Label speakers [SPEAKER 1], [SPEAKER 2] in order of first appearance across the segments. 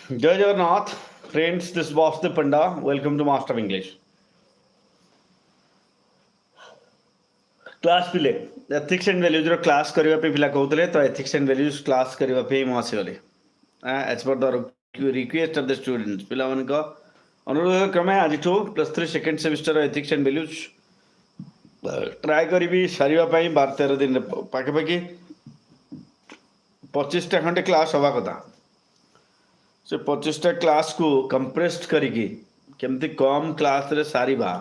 [SPEAKER 1] Jai Jagannath, friends, this is Boston Panda. Welcome to Master of English. Class पिले ethics and values रो class करबा पे पिला कहउतले तो एथिक्स एंड वैल्यूज क्लास करबा पे मो आसीगले as per the request of the students पिला मन को अनुरोध क्रमे आज ठो +3 second semester ethics and values try करबी सारिबा पई 12-13 दिन पाके पाके 25 टा खंडे क्लास हवा कथा से 25 टा क्लास को कंप्रेस्ड करिकी केमती कम क्लास रे सारिबा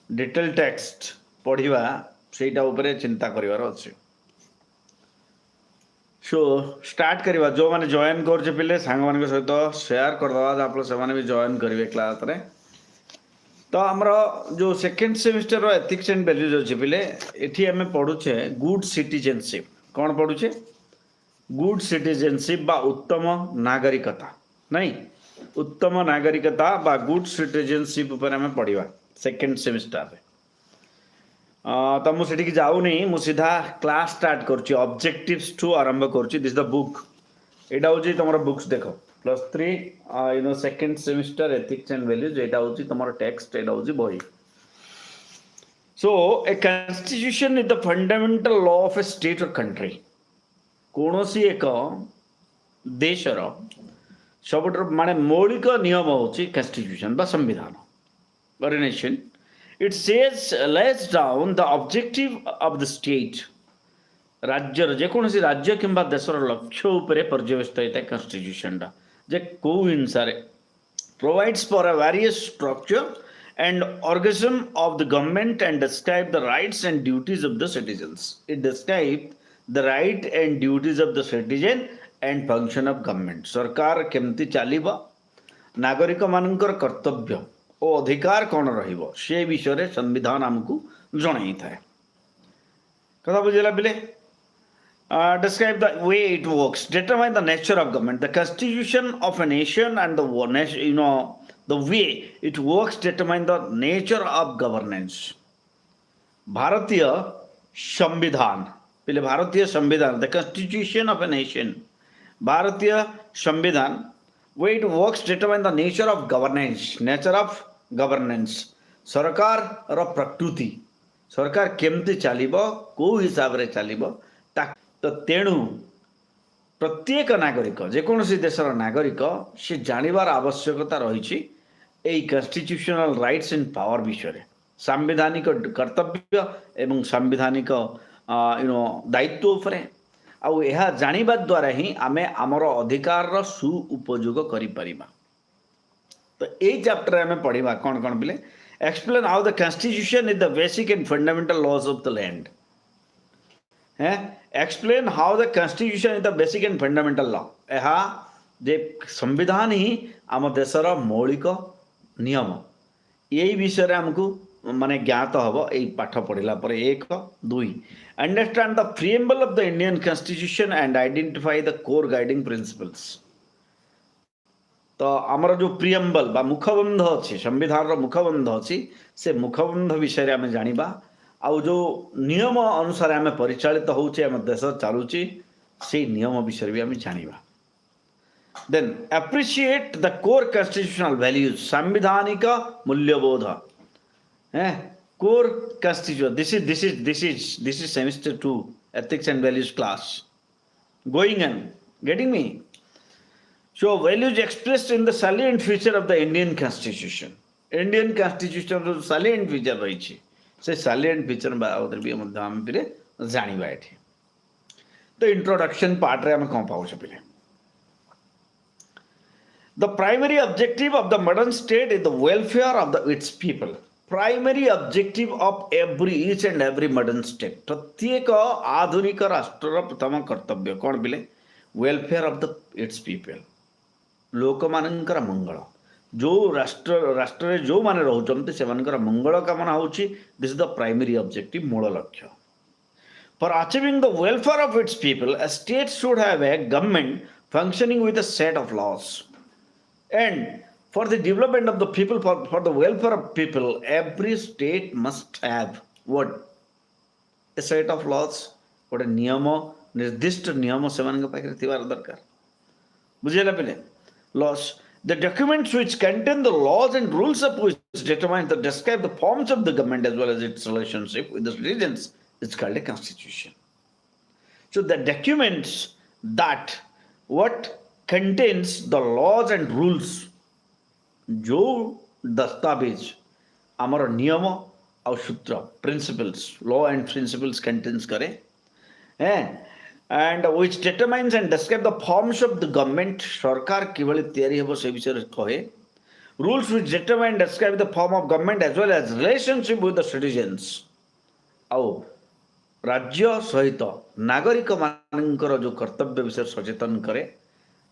[SPEAKER 1] डिटेल टेक्स्ट पढ़ा से चिंता कर सो स्टार्ट करवा जो मैंने जॉइन कर पिले सांग मान सहित शेयर करदे से भी जॉइन करेंगे क्लास रे तो आमर जो second semester ethics and values अच्छे पिले ये आम पढ़ुचे गुड सिटीजनशिप कौन पढ़ुचे गुड सिटीजनशिप बा उत्तम नागरिकता नहीं उत्तम नागरिकता बा गुड सिटीजनशिप उपर आम पढ़ा सेकेंड सेमिस्टर तो मुझे जाऊनी मु सीधा क्लास स्टार्ट करुच्ची ऑब्जेक्टिव्स टू आरंभ करुच्ची दिस द बुक एटा होची तुम बुक्स देखो +3 second semester ethics and values एटा होची तुम टेक्स्ट एटा होची बही so a constitution is the fundamental law of a state or country कोनोसी एक देशर सब माने मौलिक नियम होची कॉन्स्टिट्यूशन बा संविधान और nation it says lays down the objective of the state राज्यर जेकोसी राज्य किंबा देशर लक्ष्य उपरे पर्यवेक्षित होता है कॉन्स्टिट्यूशन टा जे को अनुसार provides for a various structure and organism of the government and describe the rights and duties of the citizens. It describe the right and duties of the citizen and function of government. सरकार केमती चलिबा नागरिक मानकर कर्तव्य ओ अधिकार कौन रहिबो से विषय संविधान आमको जणाई थाए कथा बुझेला बिले describe the way it works, determine the nature of government, the constitution of a nation and the way it works determine the nature of governance. भारतीय संविधान पहले भारतीय संविधान the constitution of a nation भारतीय संविधान way it works determine the nature of governance, nature of governance सरकार रो प्रकृति सरकार केमती चलिबो को हिसाब रे चलिबो तो तेणु प्रत्येक नागरिक जेकोसी देशर नागरिक से जानिबार आवश्यकता रही एई कॉन्स्टिट्यूशनल राइट्स एंड पावर विषय सांविधानिक कर्तव्य एवं सांविधानिक दायित्व उपरे आउ यह जानिबा द्वारा ही आमे आमर अधिकार रो सुउपयोग करि परिबा तो यही चैप्टर हमें पढ़ा कौन कौन बोले explain how the constitution is the basic and fundamental laws of the land है explain how the constitution is the basic and fundamental law यह जे संविधान ही आम देशर मौलिक नियम यही विषय आमको माने ज्ञात हम यही पाठ पढ़ला पर 1-2 understand the preamble of the Indian constitution and identify the core guiding principles तो आमर जो प्रियम्बल बा मुखबंध अच्छी संविधान मुखबंध अच्छी से मुखबंध विषय आम जाना आउ जो नियम अनुसार आम परिचालित होचे आम देश चलुची से नियम विषय भी आम जाना then appreciate the core constitutional values सांविधानिक मूल्यबोध है core constitution this is semester 2 ethics and values class going and getting me So values expressed in the salient feature of the Indian Constitution. Indian Constitution row salient feature रही छी से salient feature बारे भी हम दाम पिले जानी बाइटे तो introduction part रे हम कौन पाओ पिले The primary objective of the modern state is the welfare of its people. Primary objective of each and every modern state. प्रत्येक आधुनिक राष्ट्र प्रथम कर्तव्य कौन पिले welfare of its people. लोक मानकर मंगल जो राष्ट्र जो माने रहउचंते से मानकर मंगल कामना होची this is the primary objective मूल लक्ष्य for achieving the welfare of its people a state should have a government functioning with a set of laws and for the development of the people for the welfare of people every state must have what a set of laws गोटे नियम निर्दिष्ट नियम से पाखे थिबार दरकार बुझेला पिले laws. The documents which contain the laws and rules of which determine the describe the forms of the government as well as its relationship with the citizens is called a constitution. So the documents that what contains the laws and rules, जो दस्तावेज आमर नियम और सूत्र principles law and principles contains करे and which determines and describe the forms of the government सरकार किभଳି तैयारी हेबो से विषय कहे rules which determine describe the form of government as well as relationship with the citizens आउ राज्य सहित नागरिक मानकर जो कर्तव्य विषय सचेतन करे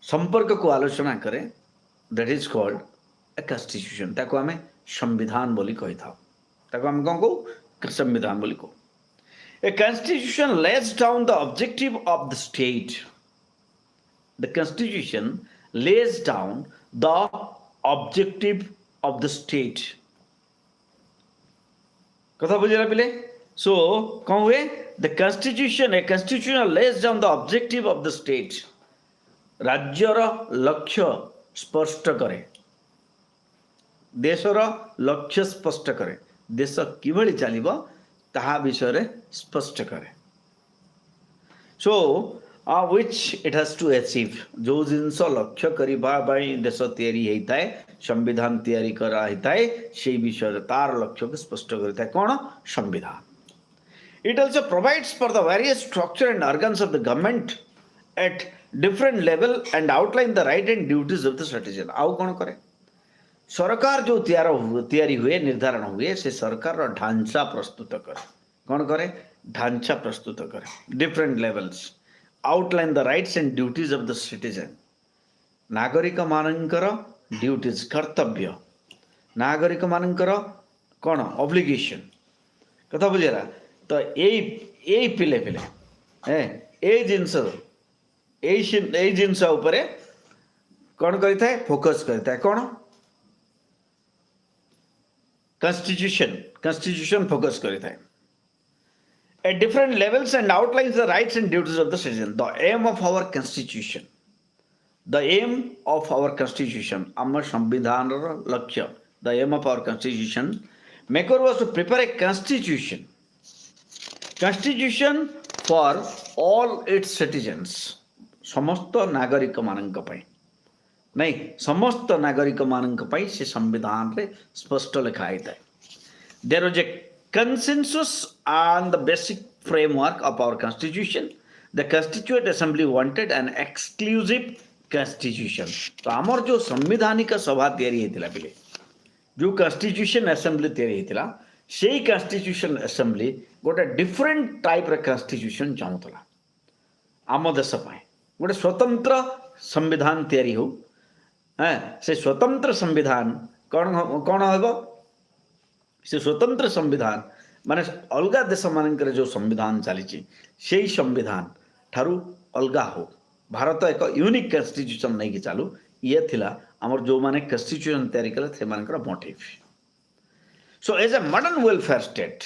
[SPEAKER 1] संपर्क को आलोचना करे that is called a constitution ताको आमे संविधान बोली कहि था ताको हम कोन को संविधान बोली को a constitution less down the objective of the state the constitution less down the objective of the state कथा बुझिला पिले सो कौन हुए the constitution a constitution less down the objective of the state राज्यर लक्ष्य स्पष्ट करे देशर लक्ष्य स्पष्ट करे देश किभଳି ଚାଲିବ ତାହା ବିଷୟରେ ସ୍ପଷ୍ଟ କରେ सो which it has to achieve जो जिनस लक्ष्य करबा ପାଇଁ देश तैयारी ହେଇଥାଏ संविधान तैयारी करा ହେଇଥାଏ সেই বিষয়ে तार लक्ष्य को स्पष्ट କରିଥାଏ कोन संविधान it also provides for the various structure and organs of the government at different level and outline the right and duties of the citizen आउ कोन करे सरकार जो तैयारी हुए निर्धारण हुए से सरकार रो ढांचा प्रस्तुत करे कौन करे ढांचा प्रस्तुत करे different levels outline the rights and duties of the citizen नागरिक मानकर ड्यूटीज कर्तव्य नागरिक मानकर कौन ऑब्लिगेशन कथा बुझेला तो एई पिले पिले ए जिंस ए जिंस ऊपर कौन करिथाय फोकस करिथाय कौन Constitution focus करिथाय at different levels and outlines the rights and duties of the citizen. The aim of our constitution, our संविधान लक्ष्य, the aim of our constitution maker was to prepare a constitution for all its citizens, समस्त नागरिक मानक पई नहीं समस्त नागरिक मानक पई से संविधान रे स्पष्ट लिखा है there was a consensus on the basic framework of our constitution the constituent assembly wanted an exclusive constitution तो हमर जो संवैधानिक सभा तैयारी हेतिला पिले जो कॉन्स्टिट्यूशन असेंबली तैयारी हेतिला सेही कॉन्स्टिट्यूशन असेंबली गोटे डिफरेंट टाइप रे कॉन्स्टिट्यूशन चाहुतला आम देश पई गोटे स्वतंत्र संविधान तैयारी हो से स्वतंत्र संविधान कौन हेबो से स्वतंत्र संविधान माने अलग देश मानकर जो संविधान चली से संविधान ठारू अलग हो भारत एक यूनिक कॉन्स्टिट्यूशन नहीं कि चालू ये थिला हमर जो माने कॉन्स्टिट्यूशन तैयारी कले से मानकर motive so as a modern welfare state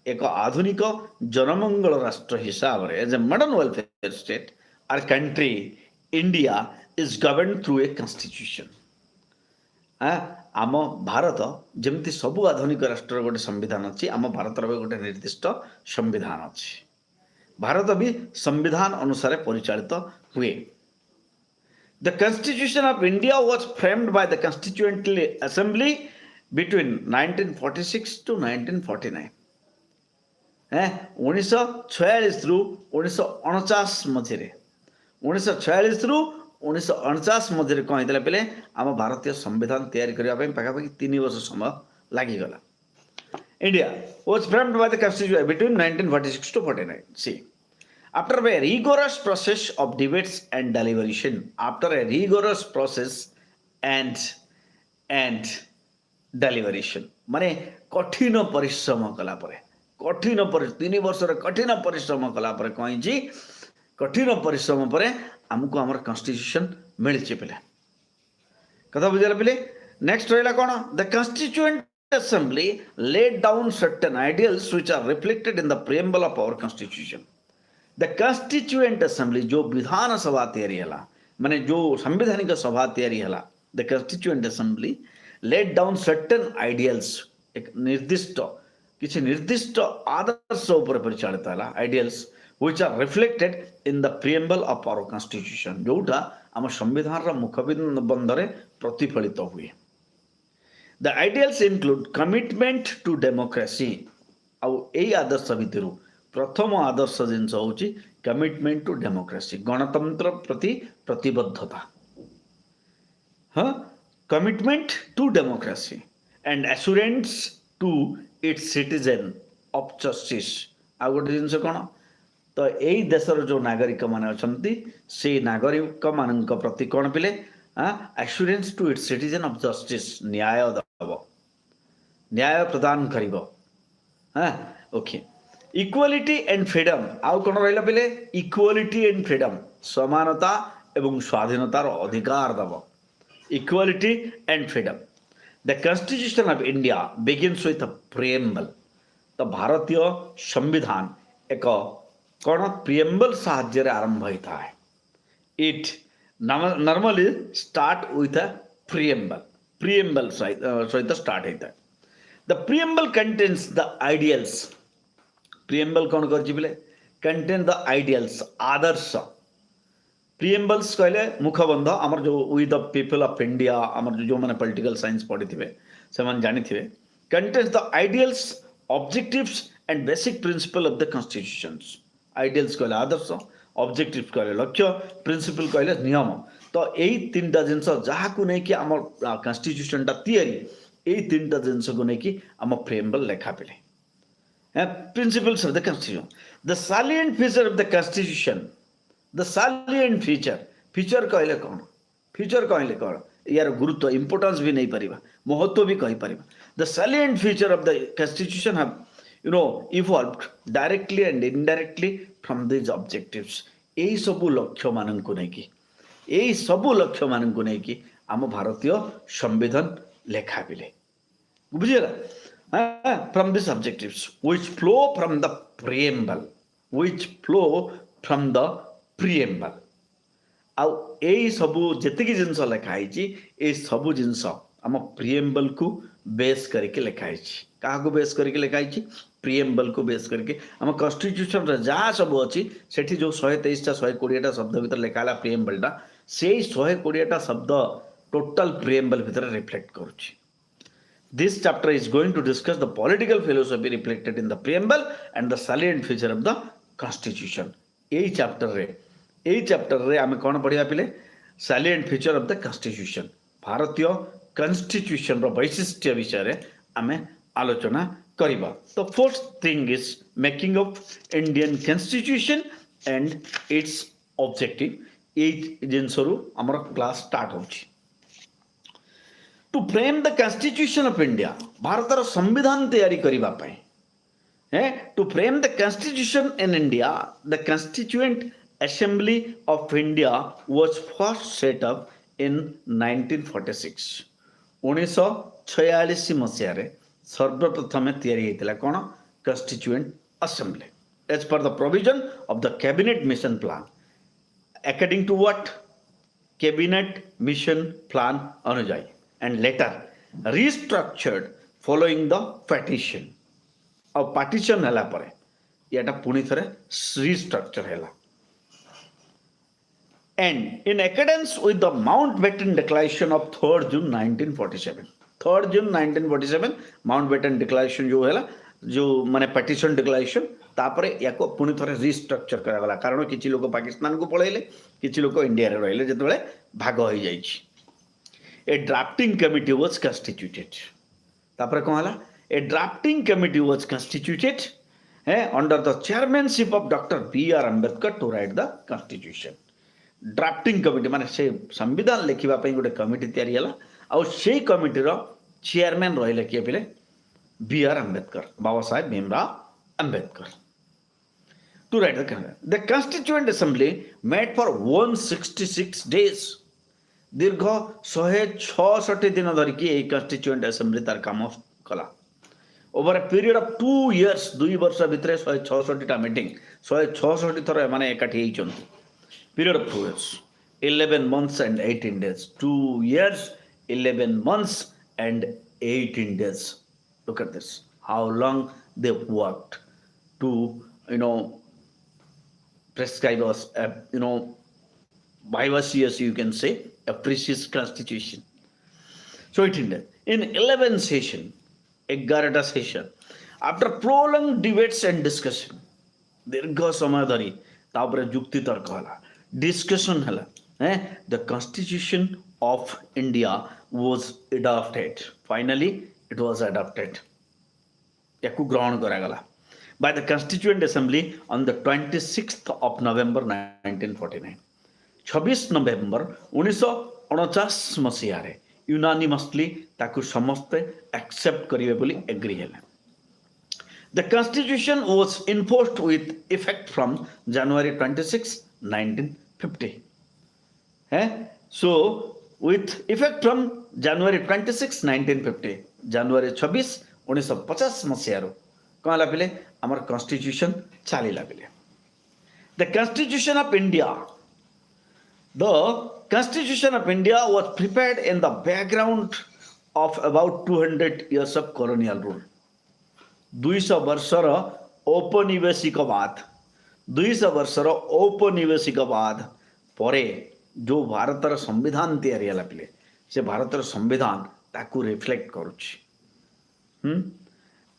[SPEAKER 1] एक आधुनिक जनमंगल राष्ट्र हिसाब रे as a modern welfare state our country India is governed through a constitution आम भारत जमती सबु आधुनिक राष्ट्र गोटे संविधान अच्छी आम भारत गोटे निर्दिष्ट संविधान अच्छी भारत भी संविधान अनुसार परिचालित हुए the constitution of India was framed by the constituent assembly between 1946 to 1949 1946 रु 1949 मझे 1946 रु 1949 मध्य कौन होता पे आम भारतीय संविधान तैयारी करने पाखापाखि 3 वर्ष समय लगिगला India was framed by the constitution between 1946 to 49 सी after a rigorous process of debates and deliberation after a rigorous process and deliberation माने कठिन परिश्रम कला परे 3 वर्ष कठिन परिश्रम कला परे कहीं जी कठिन परिश्रम पर आमको आमर कॉन्स्टिट्यूशन मिली पे कथा बुझे पे नेक्स्ट रहा कौन the constituent assembly laid down certain ideals which are reflected in the preamble of our constitution the constituent assembly जो विधानसभा तैयारी है माने जो संवैधानिक सभा तैयारी हला the constituent assembly laid down certain ideals एक निर्दिष्ट किसी निर्दिष्ट आदर्श ऊपर परिचालित हला ideals which are reflected in the preamble of our constitution जोटा आम संविधान रा मुखबंध रे प्रतिफलित हुए the ideals include commitment to democracy आउ एई आदर्श भितर प्रथम आदर्श जिनस होची कमिटमेंट टू डेमोक्रेसी गणतंत्र प्रति प्रतिबद्धता हाँ commitment to democracy and assurance to its citizen of justice आ गोटे जिनस कौन तो यही देशर जो नागरिक मान अच्छा से नागरिक मान प्रति कौन पिले assurance to its citizen of justice न्याय दब न्याय प्रदान करिब हाँ ओके इक्वालिटी एंड फ्रीडम आउ कौन रहा पिले इक्वालिटी एंड फ्रीडम समानता एवं स्वाधीनतार अधिकार दब equality and freedom the constitution of India begins with a preamble तो भारतीय संविधान एक कौन प्रिएम्बल साहाय्य आरंभ होता है it normally start with a preamble सहित स्टार्ट होता है the preamble contains the ideals preamble कौन कर कंटेन द आइडियल्स आदर्श प्रिएम्बल्स कहले मुखबंध आमर जो we the people of India आमर जो मैंने पॉलिटिकल साइंस पढ़ी थे से जानी थे contains the ideals objectives and basic principle of the constitutions ideals कहले आदर्श ऑब्जेक्टिव्स कहले लक्ष्य प्रिंसिपल कहले नियम तो यही तीन टा जिनस जहाँ को नहीं कि आम कॉन्स्टिट्यूशन टा तैयारी यही तीन टा जिनस को नहीं कि आम प्रिएम्बल लेखा पिले principles of the constitution the salient feature of the constitution the salient feature कहले कौन feature कहले कौन यार गुरुत्व इंपोर्टेंस भी नहीं परिबा महत्व भी कहि परिबा the salient feature of the constitution have evolved directly and indirectly from these objectives एई सबु लक्ष्य मानन को नहीं कि एई सबु लक्ष्य मानन को नहीं कि आम भारतीय संविधान लेखा पिले बुझिला from these objectives which flow from the preamble आउ यही सबू जेतिकी जिनस लिखाई ये सबू जिनस आम प्रिएम्बल को बेस करके लिखाई क्या बेस करके लिखाई प्रिएम्बल को बेस करके आम कॉन्स्टिट्यूशन जहाँ सब अच्छी सेठी जो 123टा 120टा शब्द भीतर लिखाला प्रिएम्बलटा से 120टा शब्द टोटल प्रिएम्बल भीतर reflect करुच्ची This chapter is going to discuss the political philosophy reflected in the preamble and the salient feature of the constitution. यही चैप्टर रे आमे कौन पढ़िया पिले salient feature of the constitution. भारतीय constitution रो वैशिष्ट्य विषय रे आमे आलोचना करिबा. The first thing is making of Indian constitution and its objective. एई जिनसरु हमर क्लास स्टार्ट होछि. To frame the constitution of India, भारतर संविधान तैयारी करिबा पई to frame the constitution in India, the Constituent Assembly of India was first set up in 1946. 1946 मसिया रे सर्वप्रथम तैयारी हेतिला कोन Constituent Assembly as per the provision of the Cabinet Mission Plan. According to what? Cabinet Mission Plan अनुजाई and later restructured following the partition. अब partition हला परे याटा पुनी थरे restructure हला. And in accordance with the Mountbatten Declaration of 3rd June 1947. 3rd June 1947 Mountbatten Declaration जो हला जो माने partition declaration तापरे याको पुनी थरे restructure करा गला कारण किछि लोक पाकिस्तान को पळैले किछि लोक इंडिया रे रहिले जेतबेले भाग होई जाईछि. A drafting committee was constituted. तापरे कौन हला? A drafting committee was constituted under the chairmanship of Dr. B.R. Ambedkar to write the constitution. Drafting committee माने से संविधान लिखिबा पई गोटे कमिटी तयारी हला आ से कमिटी रो चेयरमैन रहिले किए पिले B.R. Ambedkar Baba Saheb Bhimrao Ambedkar. To write the constitution. The Constituent Assembly met for 166 days. दीर्घ 166 दिन धरिकी यही कॉन्स्टिट्यूएंट असेंबली तार काम कला. Over a period of 2 years 2 वर्ष भितर 166 मीटिंग 166 थर माने एकाठी होइचंती. Period of 2 years 11 months and 18 days. 2 years, 11 months and 18 days. Look at this. How long they worked to, prescribe us, vivacious, you can say, a precious constitution. So 18 days. In 11 session, 11টা session, after prolonged debates and discussion, ଦୀର୍ଘ ସମୟ ଧରି ତାପରେ ଯୁକ୍ତି ତର୍କ ହେଲା, discussion ହେଲା, the constitution of India was adopted. Finally, it was adopted. ୟାକୁ ଗ୍ରହଣ କରାଗଲା by the Constituent Assembly on the 26th of November 1949. 26 November 1949 ମସିହାରେ ୟୁନାନିମସଲି ତାକୁ ସମସ୍ତେ ଆକ୍ସେପ୍ଟ କରିବେ ବୋଲି ଏଗ୍ରି ହେଲେ. The Constitution was enforced with effect from January 26, 1950. So, with effect from January 26, 1950, January 26, 1950 ମସିହାରୁ କ'ଣ ହେଲା ପିଲେ, ଆମର କନଷ୍ଟିଟ୍ୟୁସନ୍ ଚାଲିଲା ପିଲେ. The Constitution of India was prepared in the background of about 200 years of colonial rule. 200 ବର୍ଷର ଔପନିବେଶିକ ବାଦ ପରେ ଯେଉଁ ଭାରତର ସମ୍ବିଧାନ ତିଆରି ହେଲା ପିଲେ, ସେ ଭାରତର ସମ୍ବିଧାନ ତାକୁ ରିଫ୍ଲେକ୍ଟ କରୁଛି.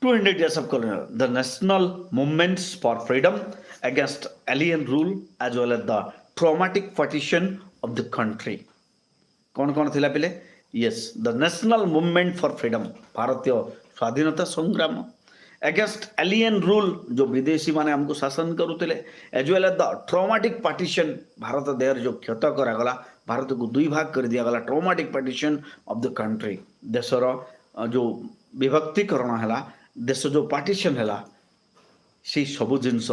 [SPEAKER 1] 200 years of colonial, the national movements for freedom against alien rule as well as the traumatic partition of the country. कौन थिला पिले? Yes, the national movement for freedom, भारतीय स्वाधीनता संग्राम, against alien rule, जो विदेशी माने हमको शासन करुले, as well as the traumatic partition, Bharat देश जो क्षत करागला, भारत को दुई भाग कर दिया गला, traumatic partition of the country, देशर जो विभक्तिकरण है, देश जो पार्टीशन है, से सबु जिनस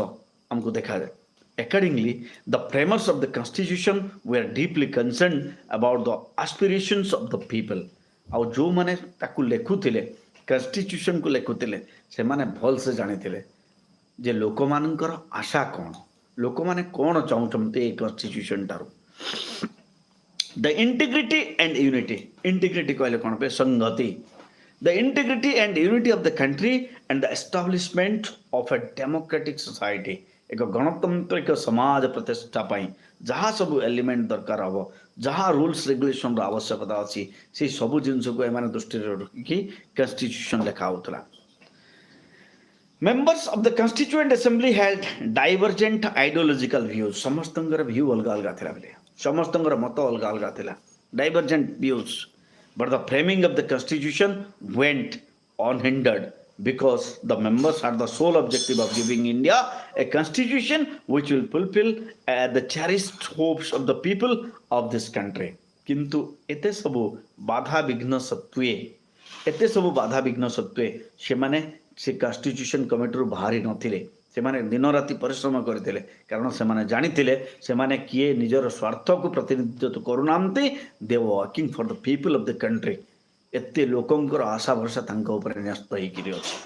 [SPEAKER 1] हमको देखा जाए. Accordingly, the framers of the Constitution were deeply concerned about the aspirations of the people. ଆଉ ଯେଉଁମାନେ ତାକୁ ଲେଖୁଥିଲେ, କନଷ୍ଟିଟ୍ୟୁସନକୁ ଲେଖୁଥିଲେ, ସେମାନେ ଭଲସେ ଜାଣିଥିଲେ ଯେ ଲୋକମାନଙ୍କର ଆଶା କ'ଣ, ଲୋକମାନେ କ'ଣ ଚାହୁଁଛନ୍ତି ଏଇ କନଷ୍ଟିଟ୍ୟୁସନଠାରୁ. The integrity and unity, integrity କହିଲେ କ'ଣ ପାଇଁ? ସଂହତି. The integrity and unity of the country and the establishment of a democratic society, एक गणतांत्रिक समाज प्रतिष्ठा पाई जहाँ सब एलिमेंट दरकार हम, जहाँ रूल्स रेगुलेशन आवश्यकता अच्छी, से सब जिनस को एम दृष्टि रखिकी कन्स्टिट्यूशन लिखा होता. Members of the Constituent Assembly held divergent ideological views. समस्तंगर व्यू अलग अलग थिला बेले, समस्तंगर मत अलग अलग थिला, divergent views. But the framing of the Constitution went unhindered because the members had the sole objective of giving India a constitution which will fulfill the cherished hopes of the people of this country. किंतु एते सबु बाधा विघ्न सत्वे से माने से constitution committee बाहरी नथिले, से माने दिन राति परिश्रम करथिले, कारण से माने जानिथिले से माने किए निजर स्वार्थ को प्रतिनिधित्व करूनांती, they were working for the people of the country. एते लोकंकर आशा भरसा तांका ऊपर न्यस्त होइकिरि अछि.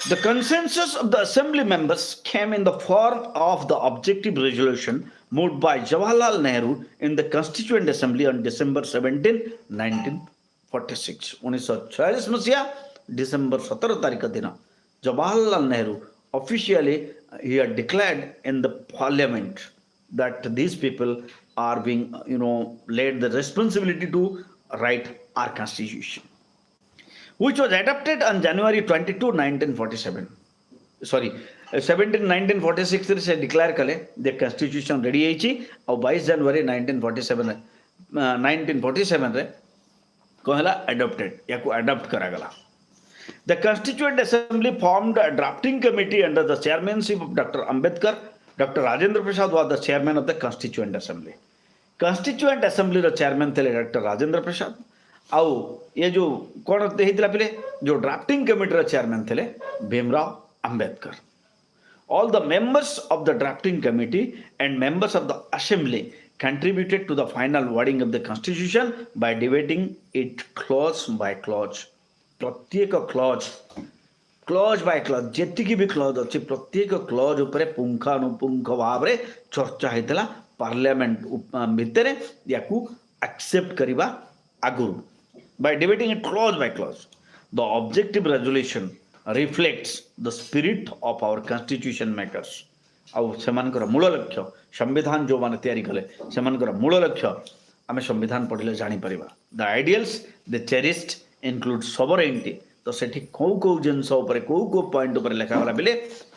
[SPEAKER 1] The consensus of the assembly members came in the form of the objective resolution moved by Jawaharlal Nehru in the Constituent Assembly on December 17, 1946. 1946 मसीहा December 17 तारीख दिन Jawaharlal Nehru officially he had declared in the parliament that these people are being laid the responsibility to write our constitution, which was adopted on January 22, 1947. Sorry, 1946 से declare कले the constitution ready है ची, और 22 जनवरी 1947 रे कहला adopted, या को adopt करा गला. The Constituent Assembly formed a drafting committee under the chairmanship of Dr. Ambedkar. Dr. Rajendra Prasad was the chairman of the Constituent Assembly. Constituent Assembly row chairman थे Dr. Rajendra Prasad. आओ ये जो कौन होते पिले जो ड्राफ्टिंग कमिटी रो chairman थे Bhimrao Ambedkar. All the members of the drafting committee and members of the assembly contributed to the final wording of the constitution by debating it clause by clause. प्रत्येक clause bye clause जेतिकी भी clause अच्छी प्रत्येक clause उपरे पुंखानुपुंख भाव में चर्चा होता parliament भितर या एक्सेप्ट करवा आगुरी by debating it clause by clause. The objective resolution reflects the spirit of our constitution makers. ଆଉ ସେମାନଙ୍କର ମୂଳ ଲକ୍ଷ୍ୟ ସମ୍ବିଧାନ ଯେଉଁମାନେ ତିଆରି କଲେ ସେମାନଙ୍କର ମୂଳ ଲକ୍ଷ୍ୟ ଆମେ ସମ୍ବିଧାନ ପଢ଼ିଲେ ଜାଣିପାରିବା ଦ ଆଇଡ଼ିଆଲ୍ସ ଦେ ଚେରିସ୍ଡ ଇନକ୍ଲୁଡ୍ ସବରେଣ୍ଟି ତ ସେଠି କେଉଁ କେଉଁ ଜିନିଷ ଉପରେ କେଉଁ ପଏଣ୍ଟ ଉପରେ ଲେଖାଗଲା ବେଲେ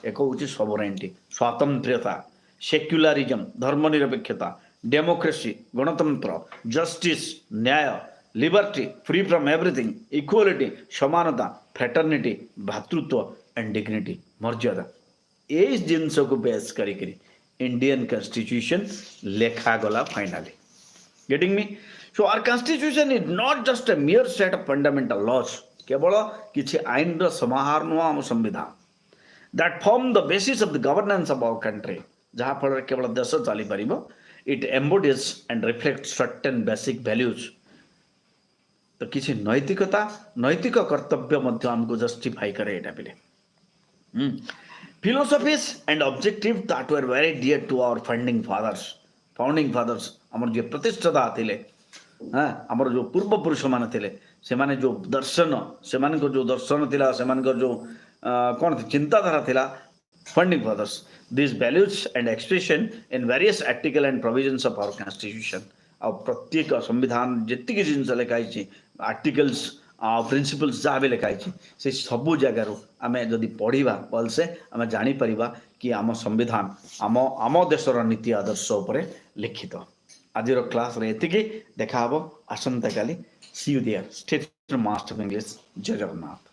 [SPEAKER 1] ଏକ ହେଉଛି ସବରେଣ୍ଟି ସ୍ୱାତନ୍ତ୍ର୍ୟତା ସେକ୍ୟୁଲାରିଜମ୍ ଧର୍ମନିରପେକ୍ଷତା ଡେମୋକ୍ରେସି ଗଣତନ୍ତ୍ର ଜଷ୍ଟିସ୍ ନ୍ୟାୟ liberty free from everything equality समानता फ्रेटर्निटी भातृत्व एंड डिग्निटी मर्यादा ये जिनस को बेस करी इंडियन कॉन्स्टिट्यूशन लेखा गला finally getting me so our constitution is not just a mere set of fundamental laws केवल किसी आईन रो समाहार नुह आम संविधान that form the basis of the governance of our country जहाँ फल केवल देश चली पार it embodies and reflect certain basic values तो किसी नैतिकता नैतिक कर्तव्य मध्य हमको जस्टिफाई करे एटा बिले philosophies and objective that were very dear to our founding fathers हमर जो प्रतिष्ठा थिले हां हमर जो पूर्व पुरुष माने थिले से माने जो दर्शन से माने को जो दर्शन थिला से माने को जो कोन चिंताधारा थिला founding fathers this values and expression in various article and provisions of our constitution आ प्रत्येक संविधान जितकी जिनस लिखाई आर्टिकल्स प्रिंसिपल्स जहाँ भी लिखाई से सबू जगार आम जदि पढ़ा भलसे आम जापर कि आम संविधान आम आम देशर नीति आदर्श उपर लिखित आज क्लास ये देखा आसंता काली see you there state master of English जय जगन्नाथ।